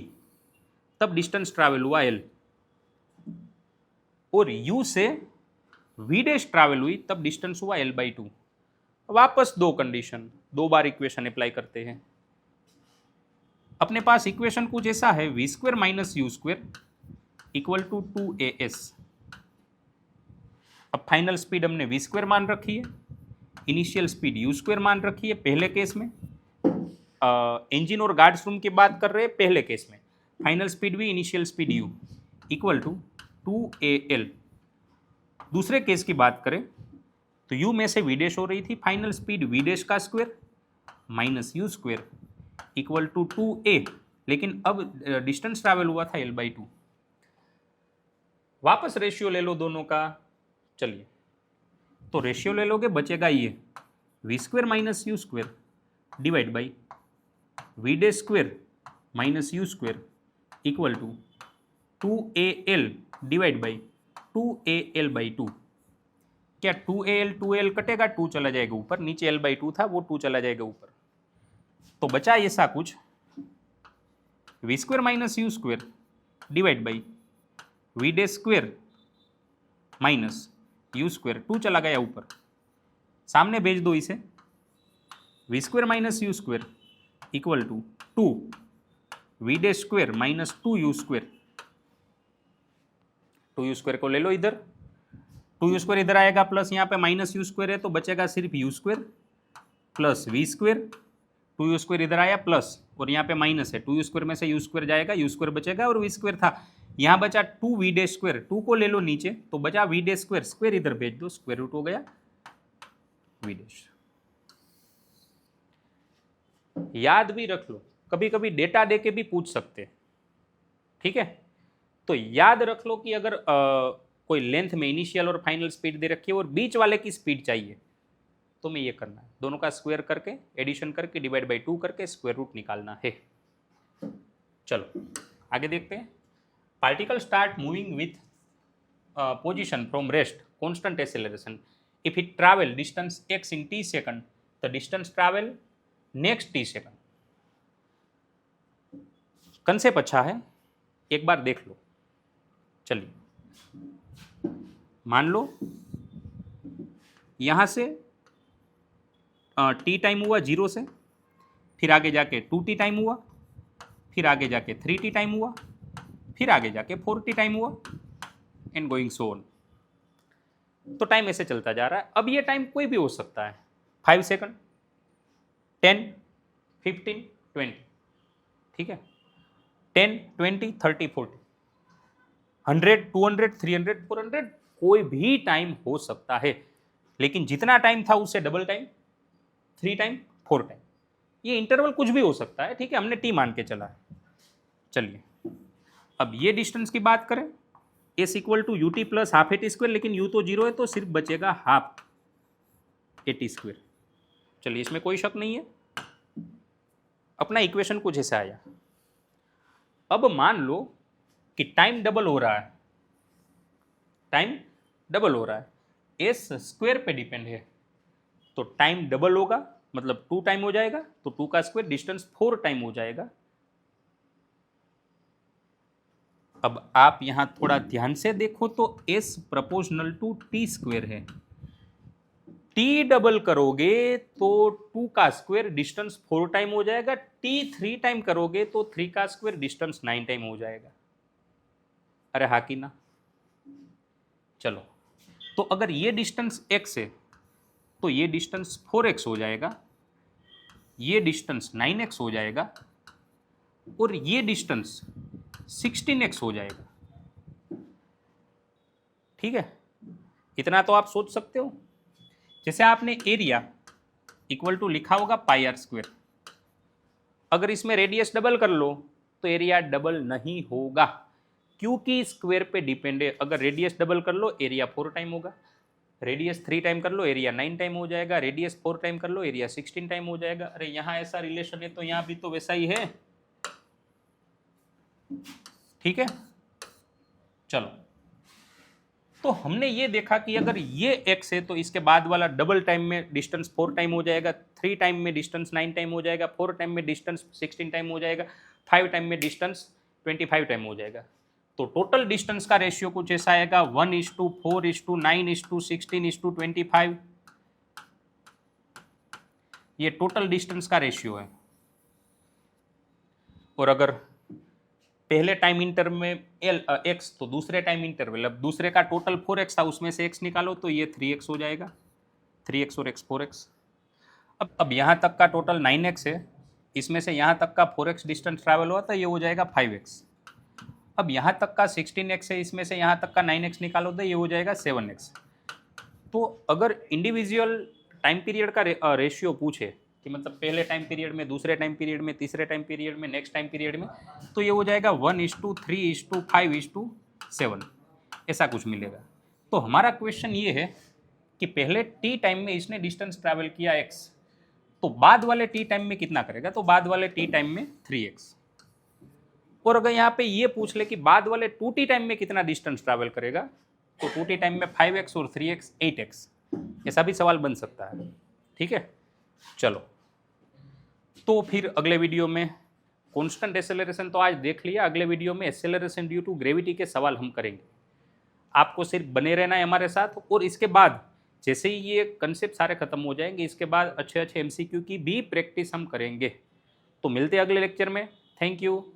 S1: तब डिस्टेंस ट्रैवल हुआ l, और u से v' ट्रैवल हुई तब डिस्टेंस हुआ l/2। वापस दो कंडीशन, 2 बार इक्वेशन अप्लाई करते हैं। अपने पास इक्वेशन कुछ ऐसा है, v² minus u² equal to 2as। अब फाइनल स्पीड हमने v² मान रखी है, इनिशियल स्पीड u² मान रखी है पहले केस में। इंजन और गार्ड्स रूम की बात कर रहे हैं पहले केस में। Final speed v, initial speed u equal to 2al। दूसरे केस की बात करें तो u में से v डैश हो रही थी, फाइनल स्पीड v डैश का square minus u square equal to 2a, लेकिन अब डिस्टेंस ट्रैवल हुआ था l/2। वापस रेशियो ले लो दोनों का, चलिए तो रेशियो ले लोगे, बचेगा ये v square minus u square divide by v dash square minus u square equal to 2al divide by 2al/2। क्या 2al कटेगा, 2 चला जाएगा ऊपर, नीचे l/2 था वो 2 चला जाएगा ऊपर, तो बचा ऐसा कुछ v square minus u square divide by v dash square minus u square, 2 चला गया ऊपर, सामने भेज दो इसे, v square minus u square equal to 2 v dash square minus 2u square. 2u square को ले लो इधर, 2u स्क्वायर इधर आएगा प्लस यहाँ पे माइनस u स्क्वायर है तो बचेगा सिर्फ u square plus v square, 2u square इधर आया प्लस और यहाँ पे माइनस है, 2u स्क्वायर में से u स्क्वायर जाएगा, u स्क्वायर बचेगा और v स्क्वायर था, यहाँ बचा 2v डे स्क्वायर, 2 को ले लो नीचे तो बचा v डे स्क्वायर, स्क्वायर इधर भेज दो, स्क्वायर रूट हो गया v डैश। याद भी रख लो, कभी कभी डेटा दे के भी पूछ सकते हैं, ठीक है, तो याद रख लो कि अगर कोई लेंथ में इनिशियल और फाइनल स्पीड दे रखी है और बीच वाले की स्पीड चाहिए तो मैं ये करना है, दोनों का स्क्वायर करके एडिशन करके डिवाइड बाई 2 करके स्क्वायर रूट निकालना है। चलो आगे देखते हैं। Particle start moving with position from rest constant acceleration if it travel distance x in t second, the distance travel next t second. Concept अच्छा है, एक बार देख लो। चलिए मान लो यहां से t टाइम हुआ 0 से, फिर आगे जाके 2t टाइम हुआ, फिर आगे जाके 3t टाइम हुआ, फिर आगे जाके 4t टाइम हुआ एंड गोइंग सो ऑन। तो टाइम ऐसे चलता जा रहा है। अब ये टाइम कोई भी हो सकता है, 5 सेकंड, 10, 15, 20, ठीक है, 10, 20, 30, 40, 100, 200, 300, 400, कोई भी टाइम हो सकता है, लेकिन जितना टाइम था उससे डबल टाइम, 3 टाइम, 4 टाइम, ये इंटरवल कुछ भी हो सकता है, ठीक है, हमने t मान के चला है। चलिए अब ये डिस्टेंस की बात करें, s equal to ut plus half at square, लेकिन u तो 0 है तो सिर्फ बचेगा हाफ at स्क्वायर। चलिए इसमें कोई शक नहीं है, अपना इक्वेशन कुछ ऐसा आया। अब मान लो कि टाइम डबल हो रहा है, टाइम डबल हो रहा है, एस स्क्वायर पे डिपेंड है, तो टाइम डबल होगा मतलब 2 टाइम हो जाएगा, तो 2 का स्क्वायर डिस्टेंस 4 टाइम हो जाएगा। अब आप यहां थोड़ा ध्यान से देखो तो s proportional to t square है, टी डबल करोगे तो 2 का स्क्वायर डिस्टेंस 4 टाइम हो जाएगा, टी 3 टाइम करोगे तो 3 का स्क्वायर डिस्टेंस 9 टाइम हो जाएगा। अरे हाँ कि ना? चलो तो अगर ये डिस्टेंस x है तो ये डिस्टेंस 4x हो जाएगा, ये डिस्टेंस 9x हो जाएगा और ये डिस्टेंस 16x हो जाएगा, ठीक है। इतना तो आप सोच सकते हो। जैसे आपने एरिया इक्वल टू लिखा होगा पाई आर स्क्वायर, अगर इसमें रेडियस डबल कर लो तो एरिया डबल नहीं होगा, क्योंकि स्क्वायर पे डिपेंड है। अगर रेडियस डबल कर लो एरिया 4 टाइम होगा, रेडियस 3 टाइम कर लो एरिया 9 टाइम हो जाएगा, रेडियस 4 टाइम कर लो एरिया 16 टाइम हो जाएगा। अरे यहाँ ऐसा रिलेशन है तो यहाँ भी तो वैसा ही है, ठीक है। चलो तो हमने ये देखा कि अगर ये x है तो इसके बाद वाला डबल टाइम में डिस्टेंस 4 टाइम हो जाएगा, 3 टाइम में डिस्टेंस 9 टाइम हो जाएगा, 4 टाइम में डिस्टेंस 16 टाइम हो जाएगा, 5 टाइम में डिस्टेंस 25 टाइम हो जाएगा। तो टोटल डिस्टेंस का रेशियो कुछ ऐसा आएगा 1:4:9:16:25। ये टोटल डिस्टेंस का रेशियो है। और अगर पहले टाइम इंटरवल में x तो दूसरे टाइम इंटरवल, अब दूसरे का टोटल 4x था उसमें से x निकालो तो ये 3x हो जाएगा, 3x और x 4x। अब यहाँ तक का टोटल 9x है, इसमें से यहाँ तक का 4x डिस्टेंस ट्रैवल हुआ था, ये हो जाएगा 5x। अब यहाँ तक का 16x है, इसमें से यहाँ तक का 9x निकालो तो ये हो जाएगा 7x। तो अगर इंडिविजुअल टाइम पीरियड का रेशियो पूछे कि मतलब पहले टाइम पीरियड में, दूसरे टाइम पीरियड में, तीसरे टाइम पीरियड में, नेक्स्ट टाइम पीरियड में, तो ये हो जाएगा 1:3:5:7, ऐसा कुछ मिलेगा। तो हमारा क्वेश्चन ये है कि पहले टी टाइम में इसने डिस्टेंस ट्रैवल किया x, तो बाद वाले टी टाइम में कितना करेगा, तो बाद वाले टी टाइम में 3x। और अगर यहाँ पे ये पूछ ले कि बाद वाले 2t टाइम में कितना डिस्टेंस ट्रैवल करेगा, तो 2t टाइम में 5x और 3x 8x, ऐसा भी सवाल बन सकता है। ठीक है, चलो तो फिर अगले वीडियो में कांस्टेंट एक्सेलरेशन तो आज देख लिया, अगले वीडियो में एक्सेलरेशन ड्यू टू ग्रेविटी के सवाल हम करेंगे। आपको सिर्फ बने रहना है हमारे साथ, और इसके बाद जैसे ही ये कंसेप्ट सारे खत्म हो जाएंगे, इसके बाद अच्छे अच्छे MCQ की भी प्रैक्टिस हम करेंगे। तो मिलते हैं अगले लेक्चर में। Thank you.